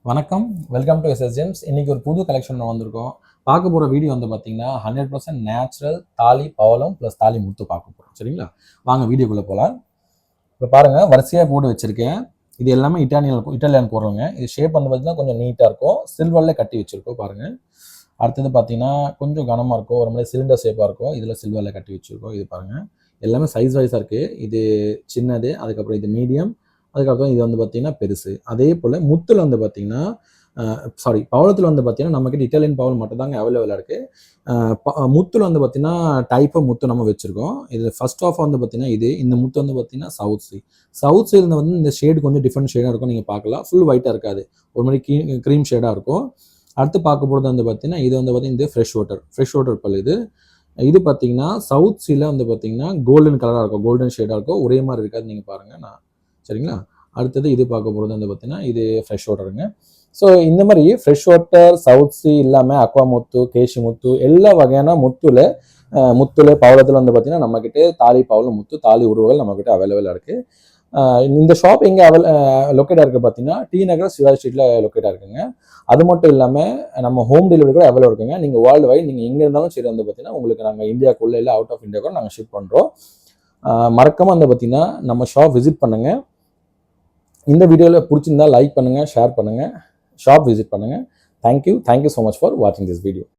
வணக்கம், welcome to SS gems. இன்னைக்கு ஒரு புது கலெக்ஷன் வந்திருக்கோம். பார்க்க போகிற வீடியோ வந்து பார்த்தீங்கன்னா 100% நேச்சுரல் தாலி பவளம் ப்ளஸ் தாலி முத்து பார்க்க போகிறோம். சரிங்களா, வாங்க வீடியோக்குள்ளே போகலாம். இப்போ பாருங்கள், வரிசையாக போட்டு வச்சுருக்கேன். இது எல்லாமே இட்டாலியன் போடுறவங்க. இது ஷேப் வந்து பார்த்தீங்கன்னா கொஞ்சம் நீட்டாக இருக்கும். சில்வரில் கட்டி வச்சுருக்கோம் பாருங்கள். அடுத்தது பார்த்தீங்கன்னா கொஞ்சம் கனமாக இருக்கும், ஒரு மாதிரி சிலிண்டர் ஷேப்பாக இருக்கும். இதில் சில்வரில் கட்டி வச்சுருக்கோம். இது பாருங்கள், எல்லாமே சைஸ் வைஸாக இருக்குது. இது சின்னது, அதுக்கப்புறம் இது மீடியம், அதுக்கப்புறம் இது வந்து பார்த்தீங்கன்னா பெருசு. அதே போல் முத்தில் வந்து பார்த்தீங்கன்னா பவளத்தில் வந்து பார்த்தீங்கன்னா நம்மக்கிட்ட இட்டாலியன் பவல் மட்டும் தாங்க அவைலபிளாக இருக்குது. முத்தில் வந்து பார்த்தீங்கன்னா டைப் ஆஃப் முத்து நம்ம வச்சுருக்கோம். இது ஃபர்ஸ்ட் ஆஃப் வந்து பார்த்தீங்கன்னா இந்த முத்து வந்து பார்த்தீங்கன்னா சவுத் சைடில் வந்து இந்த ஷேடு கொஞ்சம் டிஃப்ரெண்ட் ஷேடாக இருக்கும். நீங்கள் பார்க்கலாம், ஃபுல் ஒயிட்டாக இருக்காது, ஒரு மாதிரி க்ரீம் ஷேடாக இருக்கும். அடுத்து பார்க்க போகிறது வந்து பார்த்தீங்கன்னா இது வந்து பார்த்தீங்கன்னா இது ஃப்ரெஷ் வாட்டர் பல். இது பார்த்தீங்கன்னா சவுத் சீல வந்து பார்த்தீங்கன்னா கோல்டன் கலராக இருக்கும், கோல்டன் ஷேடாக இருக்கும், ஒரே மாதிரி இருக்காது. நீங்கள் பாருங்கள் சரிங்களா. அடுத்தது இது பார்க்க போகிறது வந்து பார்த்தீங்கன்னா இது ஃப்ரெஷ் வாட்டருங்க. ஸோ இந்த மாதிரி ஃப்ரெஷ் வாட்டர், சவுத் சி இல்லாமல் அக்வா முத்து, கேஷி முத்து, எல்லா வகையான முத்துல பவளத்தில் வந்து பார்த்தீங்கன்னா நம்மக்கிட்ட தாலி பவளம் முத்து, தாலி உருவங்கள் நம்மக்கிட்ட அவைலபிளாக இருக்குது. இந்த ஷாப் எங்கே லொக்கேட்டாக இருக்குது பார்த்தீங்கன்னா டி நகர் சிவாஜி ஸ்ட்ரீட்டில் லொக்கேட்டாக இருக்குங்க. அது மட்டும் இல்லாமல் நம்ம ஹோம் டெலிவரி கூட அவைலபிள் இருக்குங்க. நீங்கள் வேர்ல்டு வைட் நீங்கள் எங்கே இருந்தாலும் சரி வந்து பார்த்தீங்கன்னா உங்களுக்கு நாங்கள் இந்தியாவுக்குள்ளே இல்லை அவுட் ஆஃப் இந்தியா கூட நாங்கள் ஷிப் பண்ணுறோம். மறக்காமல் வந்து பார்த்தீங்கன்னா நம்ம ஷாப் விசிட் பண்ணுங்கள். இந்த வீடியோவில் பிடிச்சிருந்தா லைக் பண்ணுங்கள், ஷேர் பண்ணுங்கள், ஷாப் விசிட் பண்ணுங்கள். தேங்க்யூ ஸோ மச் ஃபார் வாட்சிங் திஸ் வீடியோ.